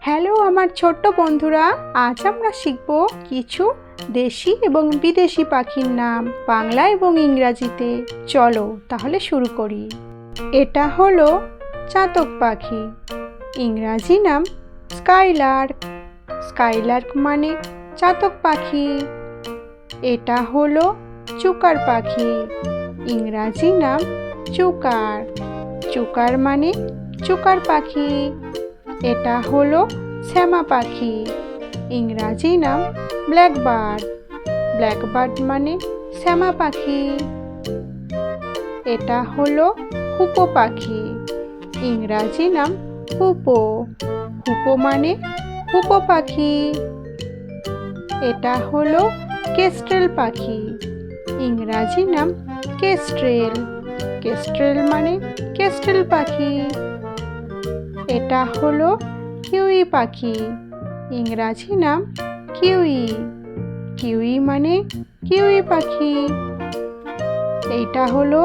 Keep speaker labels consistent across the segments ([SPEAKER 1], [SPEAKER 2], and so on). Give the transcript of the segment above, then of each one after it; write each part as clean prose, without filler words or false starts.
[SPEAKER 1] Hello আমার ছোট্ট বন্ধুরা, আজ আমরা শিখব কিছু দেশি এবং বিদেশি পাখির নাম বাংলা এবং ইংরাজিতে। চলো তাহলে শুরু করি। এটা হলো চাতক পাখি, ইংরাজি নাম স্কাইলার্ক। স্কাইলার্ক মানে চাতক পাখি। এটা হলো চুকার পাখি, ইংরাজি নাম চুকার। চুকার মানে চুকার পাখি। এটা হলো শ্যামা পাখি, ইংরাজি নাম ব্ল্যাকবার্ড। ব্ল্যাকবার্ড মানে শ্যামা পাখি। এটা হলো হুপো পাখি, ইংরাজি নাম হুপো। হুপো মানে হুপো পাখি। এটা হলো কেস্ট্রেল পাখি, ইংরাজি নাম কেস্ট্রেল। কেস্ট্রেল মানে কেস্ট্রেল পাখি। এটা হলো কিউই পাখি, ইংরাজি নাম কিউই। কিউই মানে কিউই পাখি। এইটা হলো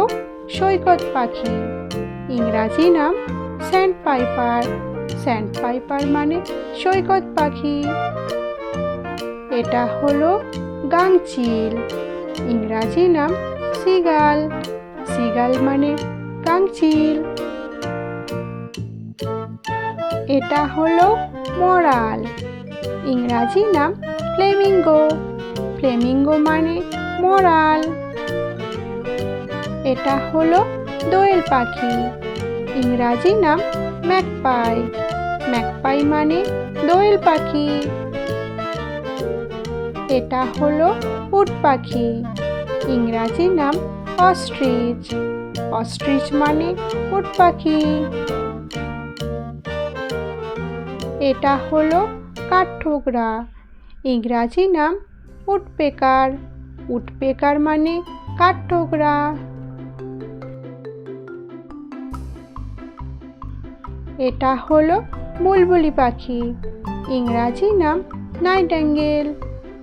[SPEAKER 1] সৈকত পাখি, ইংরাজি নাম স্যান্ড পাইপার। স্যান্ড পাইপার মানে সৈকত পাখি। এটা হলো গাংচিল, ইংরাজি নাম সিগাল। সিগাল মানে গাংচিল। এটা হলো মরাল, ইংরাজি নাম ফ্লেমিঙ্গো। ফ্লেমিঙ্গো মানে মরাল। এটা হলো দোয়েল পাখি, ইংরাজি নাম ম্যাকপাই। ম্যাকপাই মানে দোয়েল পাখি। এটা হলো উট পাখি, ইংরাজি নাম অস্ট্রিচ। অস্ট্রিচ মানে উট পাখি। এটা হলো কাঠঠোকরা, ইংরাজি নাম উডপেকার। উডপেকার মানে কাঠঠোকরা। এটা হলো বুলবুলি পাখি, ইংরাজি নাম নাইটেঙ্গেল।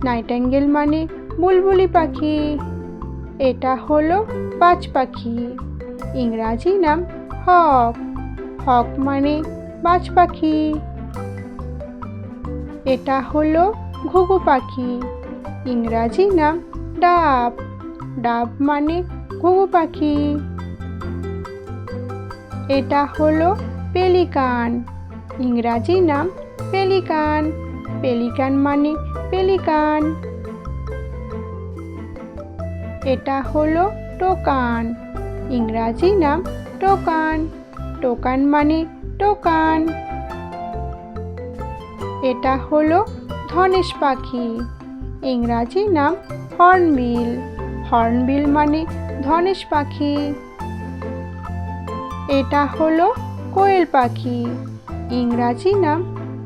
[SPEAKER 1] নাইটেঙ্গেল মানে বুলবুলি পাখি। এটা হলো বাজ পাখি, ইংরাজি নাম হক। হক মানে বাজ পাখি। এটা হলো ঘুঘু পাখি, ইংরাজি নাম ডাব। ডাব মানে ঘুঘু পাখি। এটা হলো পেলিকান, ইংরাজি নাম পেলিকান। পেলিকান মানে পেলিকান। এটা হলো টোকান, ইংরাজি নাম টোকান। টোকান মানে টোকান। এটা হলো ধনেশ পাখি, ইংরাজি নাম হর্নবিল। হর্নবিল মানে ধনেশ পাখি। এটা হলো কোয়েল পাখি, ইংরাজি নাম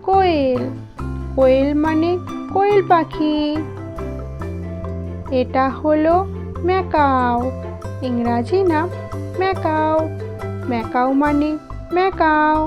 [SPEAKER 1] কোয়েল। কোয়েল মানে কোয়েল পাখি। এটা হলো ম্যাকাও, ইংরাজি নাম ম্যাকাও। ম্যাকাও মানে ম্যাকাও।